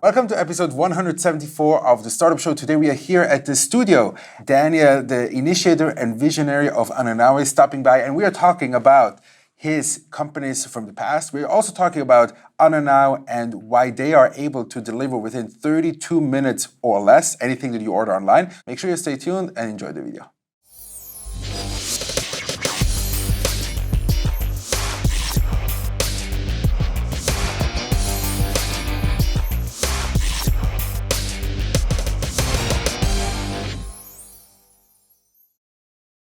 Welcome to episode 174 of the Startup Show. Today we are here at the studio. Daniel, the initiator and visionary of Annanow, is stopping by, and we are talking about his companies from the past. We're also talking about Annanow and why they are able to deliver within 32 minutes or less anything that you order online. Make sure you stay tuned and enjoy the video.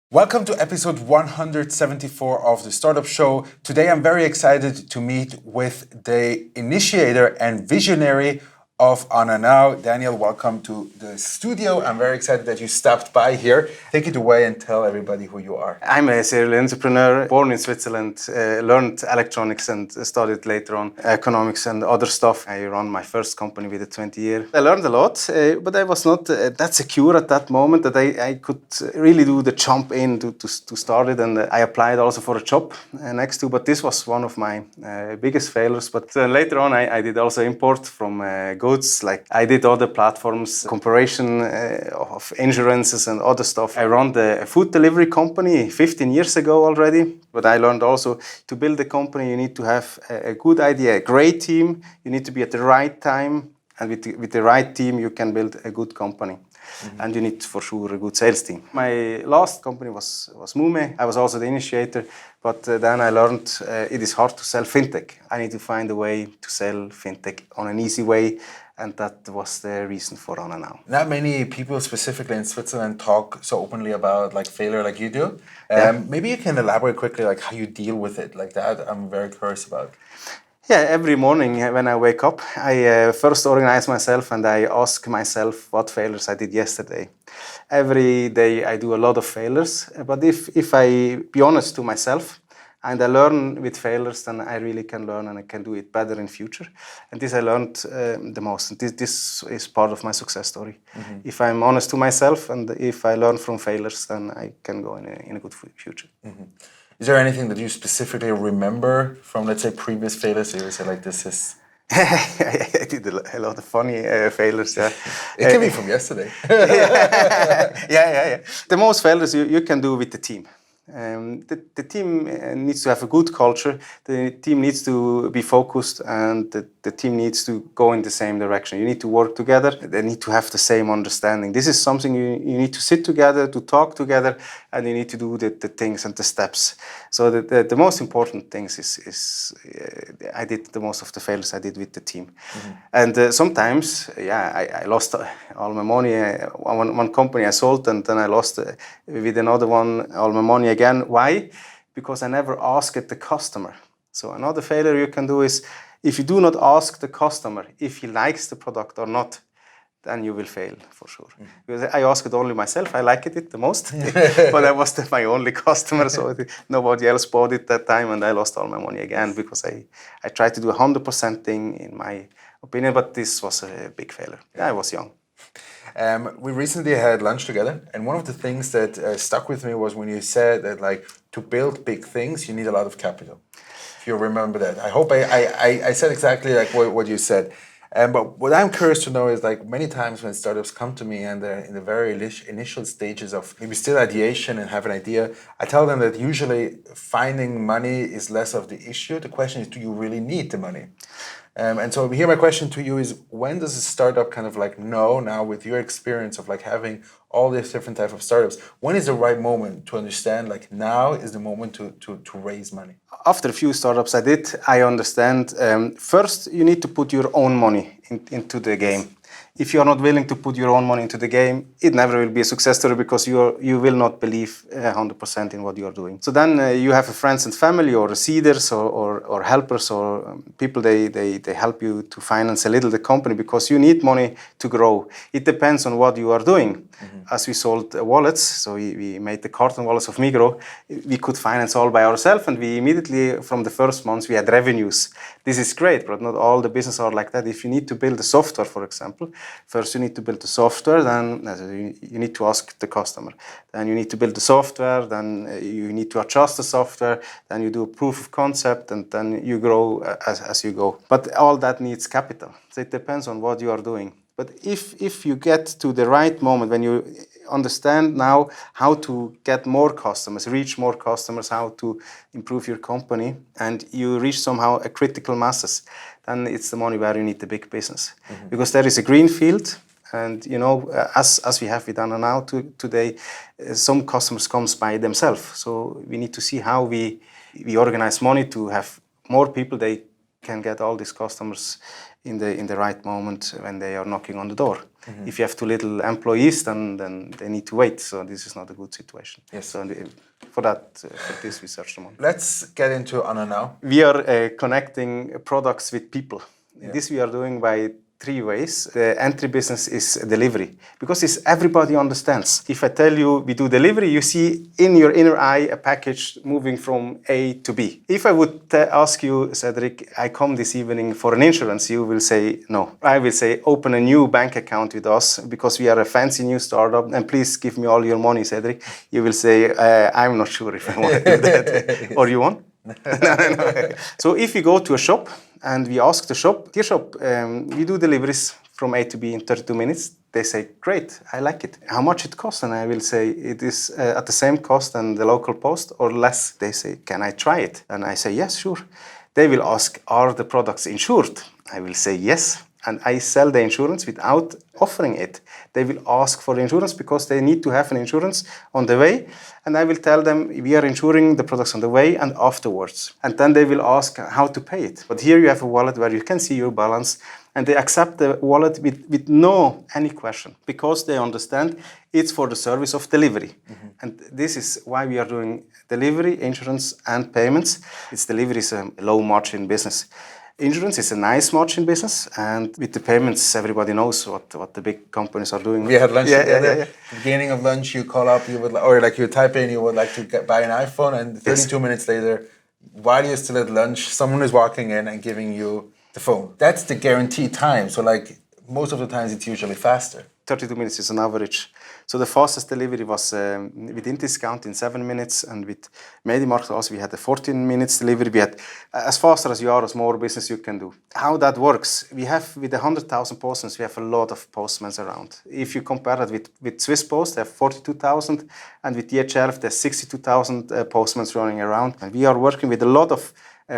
Welcome to episode 174 of the Startup Show. Today I'm very excited to meet with the initiator and visionary of Annanow. Daniel, welcome to the studio. I'm very excited that you stopped by here. Take it away and tell everybody who you are. I'm a serial entrepreneur, born in Switzerland, learned electronics and studied later on economics and other stuff. I ran my first company with a 20 year. I learned a lot, but I was not that secure at that moment that I could really do the jump in to start it. And I applied also for a job next to, but this was one of my biggest failures. But later on, I did also import from goods, like I did other platforms, comparison of insurances and other stuff. I run the food delivery company 15 years ago already, but I learned also to build a company, you need to have a good idea, a great team, you need to be at the right time, and with the right team, you can build a good company. Mm-hmm. And you need for sure a good sales team. My last company was Mume. I was also the initiator, but then I learned it is hard to sell fintech. I need to find a way to sell fintech on an easy way, and that was the reason for Annanow. Not many people, specifically in Switzerland, talk so openly about like failure like you do. Maybe you can elaborate quickly like how you deal with it like that. I'm very curious about. Yeah, every morning when I wake up, I first organize myself and I ask myself what failures I did yesterday. Every day I do a lot of failures, but if I be honest to myself and I learn with failures, then I really can learn and I can do it better in future. And this I learned the most. And this is part of my success story. Mm-hmm. If I'm honest to myself and if I learn from failures, then I can go in a good future. Mm-hmm. Is there anything that you specifically remember from, let's say, previous failures? You would say, like, this is... I did a lot of funny failures, yeah. It can be from yesterday. Yeah. The most failures you can do with the team. The team needs to have a good culture, the team needs to be focused, and the team needs to go in the same direction. You need to work together, they need to have the same understanding. This is something you need to sit together, to talk together, and you need to do the things and the steps. So the most important things is I did the most of the failures I did with the team. Mm-hmm. And sometimes, I lost all my money. One company I sold, and then I lost with another one all my money again. Why? Because I never asked the customer. So another failure you can do is if you do not ask the customer if he likes the product or not, then you will fail for sure. Mm. Because I asked it only myself, I liked it the most, but I was my only customer, so nobody else bought it that time, and I lost all my money again because I tried to do 100% thing in my opinion, but this was a big failure. I was young. We recently had lunch together, and one of the things that stuck with me was when you said that, like, to build big things, you need a lot of capital. If you remember that, I hope I said exactly like what you said. But what I'm curious to know is, like, many times when startups come to me and they're in the very initial stages of maybe still ideation and have an idea, I tell them that usually finding money is less of the issue. The question is, do you really need the money? And so here my question to you is, when does a startup kind of like know now with your experience of like having all these different types of startups, when is the right moment to understand like now is the moment to raise money? After a few startups I understand first you need to put your own money into the game. If you are not willing to put your own money into the game, it never will be a success story because you will not believe 100% in what you are doing. So then you have friends and family or seeders or helpers or people, they help you to finance a little the company because you need money to grow. It depends on what you are doing. Mm-hmm. As we sold wallets, so we made the carton wallets of Migros, we could finance all by ourselves, and we immediately from the first months we had revenues. This is great, but not all the business are like that. If you need to build a software, for example, First, you need to build the software, then you need to ask the customer. Then you need to build the software, then you need to adjust the software, then you do a proof of concept, and then you grow as you go. But all that needs capital. So it depends on what you are doing. But if you get to the right moment, when you understand now how to get more customers, reach more customers, how to improve your company, and you reach somehow a critical masses, then it's the money where you need the big business. Because there is a green field, and as we have with Annanow today, some customers comes by themselves. So we need to see how we organize money to have more people. They can get all these customers in the right moment when they are knocking on the door. If you have too little employees, then they need to wait. So this is not a good situation. Yes. So for this we search the money. Let's get into Annanow. We are connecting products with people. Yeah. This we are doing by 3 ways. The entry business is delivery, because everybody understands. If I tell you we do delivery, you see in your inner eye a package moving from A to B. If I would ask you, Cedric, I come this evening for an insurance, you will say no. I will say open a new bank account with us because we are a fancy new startup, and please give me all your money, Cedric. You will say, I'm not sure if I want to do that. Or you want? No. So if you go to a shop and we ask the shop, dear shop, we do deliveries from A to B in 32 minutes. They say, great, I like it. How much it costs? And I will say, it is at the same cost than the local post or less. They say, can I try it? And I say, yes, sure. They will ask, are the products insured? I will say, yes. And I sell the insurance without offering it. They will ask for the insurance because they need to have an insurance on the way. And I will tell them we are insuring the products on the way and afterwards. And then they will ask how to pay it. But here you have a wallet where you can see your balance, and they accept the wallet with no any question because they understand it's for the service of delivery. And this is why we are doing delivery, insurance, and payments. Delivery is a low margin business. Insurance is a nice margin business, and with the payments, everybody knows what the big companies are doing. We had lunch together. Yeah. At the beginning of lunch, you call up, you type in, you would like to buy an iPhone, and 32 minutes later, while you're still at lunch, someone is walking in and giving you the phone. That's the guaranteed time. So most of the times, it's usually faster. 32 minutes is an average. So the fastest delivery was within discount in 7 minutes, and with MediMarkt also we had a 14 minutes delivery. We had as faster as you are, as more business you can do. How that works, we have with 100,000 postmen, we have a lot of postmen around. If you compare that with Swiss Post, they have 42,000, and with DHL, there's 62,000 postmen running around. And we are working with a lot of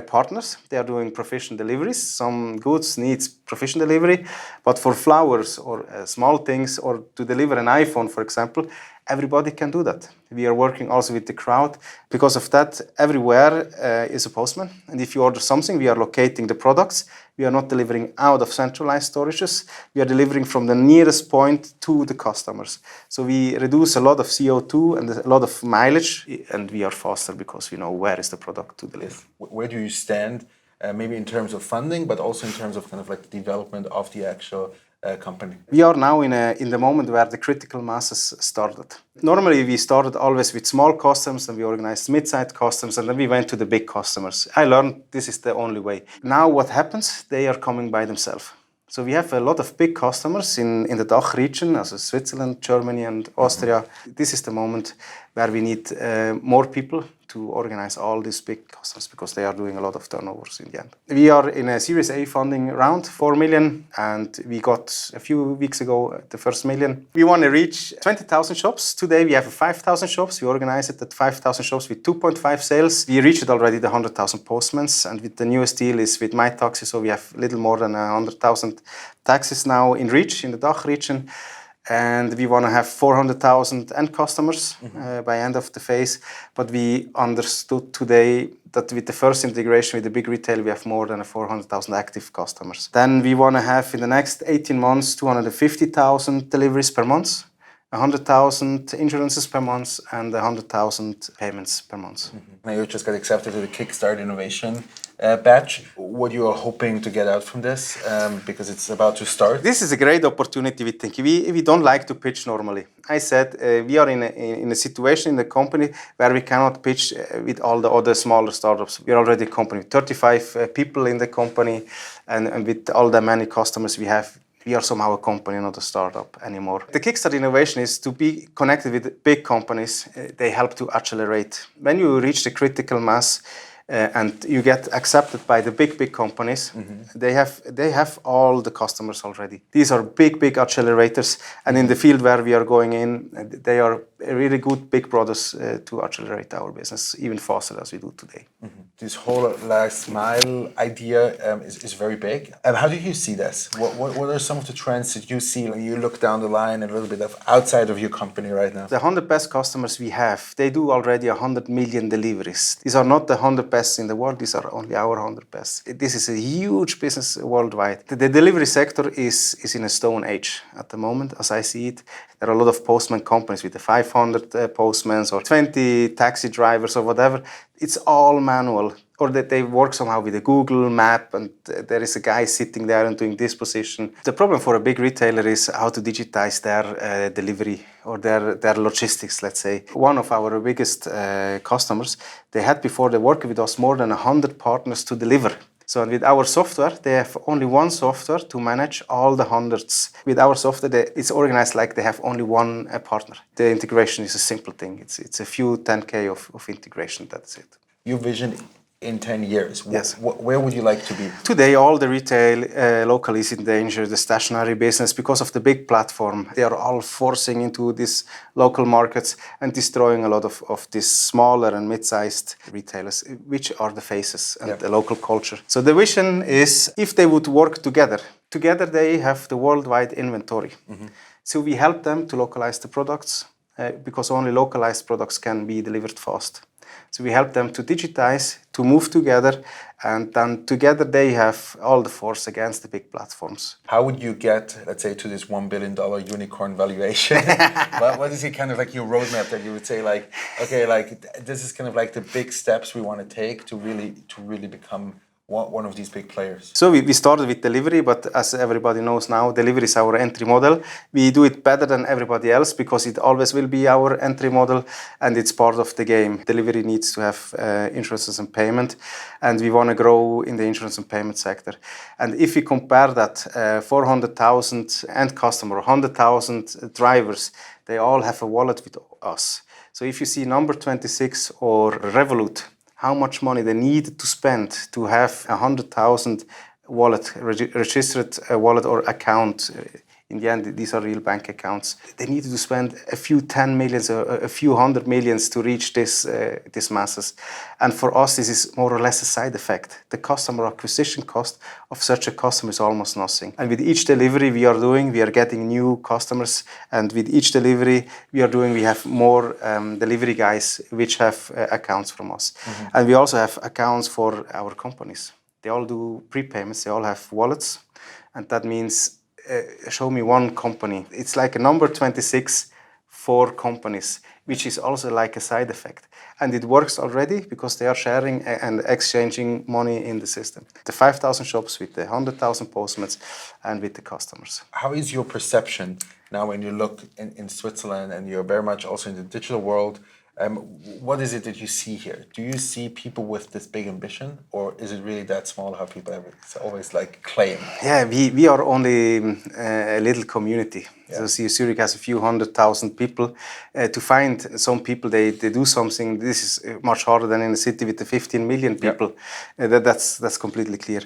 partners. They are doing proficient deliveries. Some goods needs proficient delivery, but for flowers or small things, or to deliver an iPhone, for example, everybody can do that. We are working also with the crowd. Because of that, everywhere is a postman. And if you order something, we are locating the products. We are not delivering out of centralized storages. We are delivering from the nearest point to the customers. So we reduce a lot of CO2 and a lot of mileage, and we are faster because we know where is the product to deliver. Where do you stand, maybe in terms of funding, but also in terms of the development of the actual company? We are now in the moment where the critical masses started. Normally we started always with small customers, and we organized mid-sized customers, and then we went to the big customers. I learned this is the only way. Now what happens? They are coming by themselves. So we have a lot of big customers in the DACH region, as Switzerland, Germany, and Austria. This is the moment where we need more people to organize all these big customers because they are doing a lot of turnovers in the end. We are in a Series A funding round, 4 million, and we got a few weeks ago the first million. We want to reach 20,000 shops. Today we have 5,000 shops. We organize it at 5,000 shops with 2.5 sales. We reached already the 100,000 postmen, and with the newest deal is with My Taxi, so we have little more than 100,000 taxis now in reach in the DACH region. And we want to have 400,000 end customers by end of the phase. But we understood today that with the first integration with the big retail, we have more than 400,000 active customers. Then we want to have in the next 18 months 250,000 deliveries per month, 100,000 insurances per month, and 100,000 payments per month. Now you just got accepted to the KickStart Innovation batch. What you are hoping to get out from this, because it's about to start? This is a great opportunity, we think. We don't like to pitch normally. I said we are in a situation in the company where we cannot pitch with all the other smaller startups. We are already a company with 35 people in the company, and with all the many customers we have, we are somehow a company, not a startup anymore. The KickStart Innovation is to be connected with big companies. They help to accelerate. When you reach the critical mass, and you get accepted by the big companies. They have all the customers already. These are big accelerators, and in the field where we are going in, they are really good big brothers to accelerate our business even faster as we do today. This whole last mile idea is very big. How do you see this? What are some of the trends that you see when you look down the line and a little bit of outside of your company right now? The 100 best customers we have, they do already 100 million deliveries. These are not the 100 best in the world, these are only our 100 best. This is a huge business worldwide. The delivery sector is in a stone age at the moment, as I see it. There are a lot of postman companies with the 500 postmans or 20 taxi drivers or whatever. It's all manual, or that they work somehow with a Google map and there is a guy sitting there and doing this position. The problem for a big retailer is how to digitize their delivery or their logistics, let's say. One of our biggest customers, they had before they worked with us more than 100 partners to deliver. So with our software, they have only one software to manage all the hundreds. With our software, it's organized like they have only one partner. The integration is a simple thing. It's a few 10K of integration, that's it. Your vision in 10 years, yes. Where would you like to be? Today, all the retail local is in danger, the stationary business, because of the big platform. They are all forcing into these local markets and destroying a lot of these smaller and mid-sized retailers, which are the faces and the local culture. So the vision is, if they would work together they have the worldwide inventory. So we help them to localize the products, because only localized products can be delivered fast. So we help them to digitize, to move together, and then together they have all the force against the big platforms. How would you get, let's say, to this $1 billion unicorn valuation? What is it kind of like your roadmap that you would say, like, okay, like this is kind of like the big steps we want to take to really become one of these big players? So we started with delivery, but as everybody knows now, delivery is our entry model. We do it better than everybody else because it always will be our entry model and it's part of the game. Delivery needs to have insurances and payment, and we want to grow in the insurance and payment sector. And if we compare that 400,000 end customer, 100,000 drivers, they all have a wallet with us. So if you see number 26 or Revolut, how much money they need to spend to have 100,000 wallet, registered wallet or account. In the end, these are real bank accounts. They need to spend a few 10 millions or a few 100 millions to reach this masses. And for us, this is more or less a side effect. The customer acquisition cost of such a customer is almost nothing. And with each delivery we are doing, we are getting new customers. And with each delivery we have more delivery guys which have accounts from us. And we also have accounts for our companies. They all do prepayments, they all have wallets. And that means show me one company. It's like a number 26 for companies, which is also like a side effect. And it works already because they are sharing and exchanging money in the system. The 5,000 shops with the 100,000 postmates and with the customers. How is your perception now when you look in Switzerland and you're very much also in the digital world? What is it that you see here? Do you see people with this big ambition, or is it really that small how people always like claim? Yeah, we are only a little community. Yeah. So see, Zurich has a few 100,000 people. To find some people, they do something. This is much harder than in a city with the 15 million people. Yep. That's completely clear.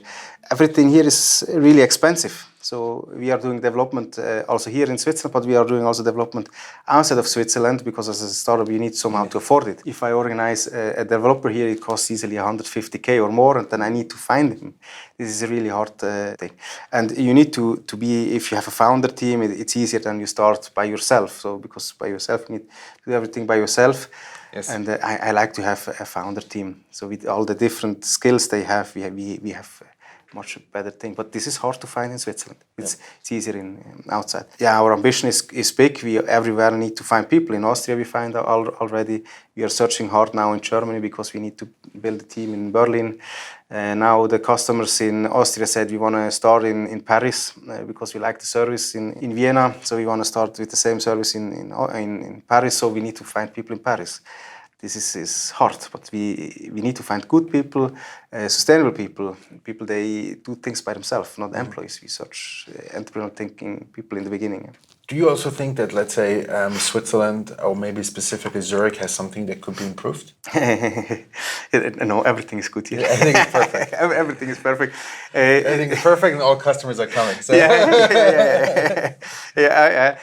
Everything here is really expensive. So we are doing development also here in Switzerland, but we are doing also development outside of Switzerland because as a startup you need somehow to afford it. If I organize a developer here, it costs easily 150K or more, and then I need to find him. This is a really hard thing. And you need to be, if you have a founder team, it's easier than you start by yourself. So because by yourself, you need to do everything by yourself. Yes. And I like to have a founder team. So with all the different skills they have, we have much better thing, but this is hard to find in Switzerland. It's easier in outside. Yeah, our ambition is big. We everywhere need to find people. In Austria, we find already. We are searching hard now in Germany because we need to build a team in Berlin. Now the customers in Austria said we want to start in Paris because we like the service in Vienna. So we want to start with the same service in Paris. So we need to find people in Paris. This is hard, but we need to find good people, sustainable people, people they do things by themselves, not employees. We search entrepreneur thinking people in the beginning. Do you also think that, let's say, Switzerland, or maybe specifically Zurich, has something that could be improved? No, everything is good here. Yeah, I think it's perfect. Everything is perfect. Everything is perfect, and all customers are coming. So. Yeah. There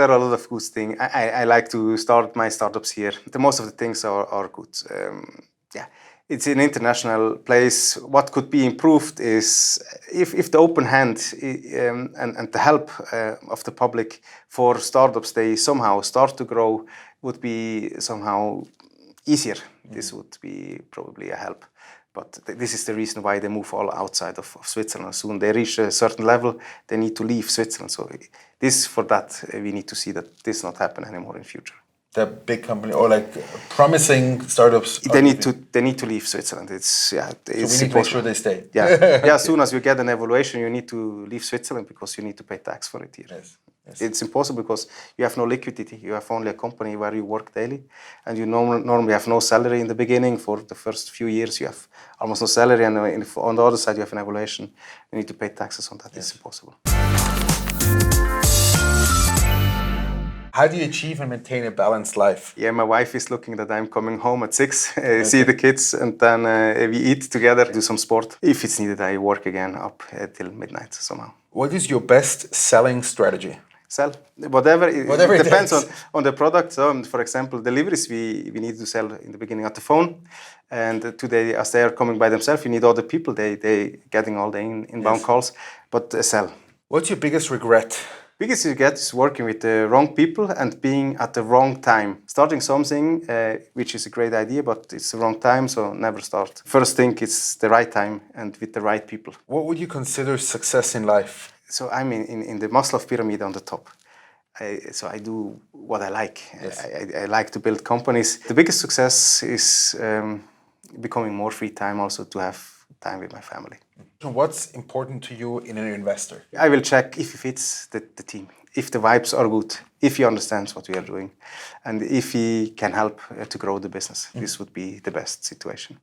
are a lot of good things. I like to start my startups here. Most of the things are good. It's an international place. What could be improved is if the open hand and the help of the public for startups, they somehow start to grow, would be somehow easier. This would be probably a help. But this is the reason why they move all outside of Switzerland. Soon they reach a certain level, they need to leave Switzerland. So for that, we need to see that this not happen anymore in future. The big company or like promising startups. They need to leave Switzerland. So we need to make sure they stay. Yeah. As soon as you get an evaluation, you need to leave Switzerland because you need to pay tax for it here. Yes. It's impossible because you have no liquidity. You have only a company where you work daily, and you normally have no salary in the beginning. For the first few years, you have almost no salary, and on the other side, you have an evaluation. You need to pay taxes on that. Yes. It's impossible. How do you achieve and maintain a balanced life? Yeah, my wife is looking that I'm coming home at 6, see the kids, and then we eat together, do some sport. If it's needed, I work again up till midnight somehow. What is your best selling strategy? Sell whatever it depends on the product. So, for example, deliveries we need to sell in the beginning at the phone, and today as they are coming by themselves, you need other people. They getting all the inbound calls, but sell. What's your biggest regret? Biggest regret is working with the wrong people and being at the wrong time. Starting something which is a great idea, but it's the wrong time, so never start. First thing, it's the right time and with the right people. What would you consider success in life? So I'm in the Maslow pyramid on the top. I do what I like. Yes. I like to build companies. The biggest success is becoming more free time, also to have time with my family. What's important to you in an investor? I will check if it fits the team, if the vibes are good, if he understands what we are doing, and if he can help to grow the business. This would be the best situation.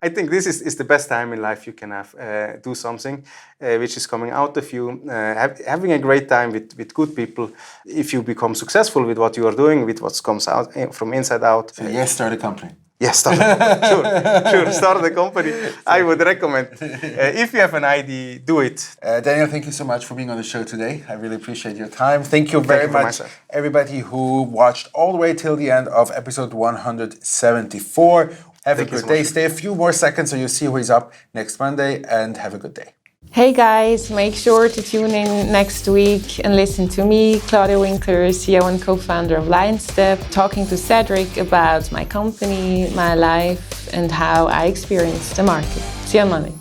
I think this is the best time in life you can have, do something which is coming out of you, having a great time with good people. If you become successful with what you are doing, with what comes out from inside out. So yes, start a company. Yes, start a company. Sure, start a company. I would recommend. If you have an idea, do it. Daniel, thank you so much for being on the show today. I really appreciate your time. Thank you very much, everybody who watched all the way till the end of episode 174. Have a good day. Stay a few more seconds so you see who is up next Monday, and have a good day. Hey guys, make sure to tune in next week and listen to me, Claudia Winkler, CEO and co-founder of Linestep, talking to Cedric about my company, my life, and how I experienced the market. See you on Monday.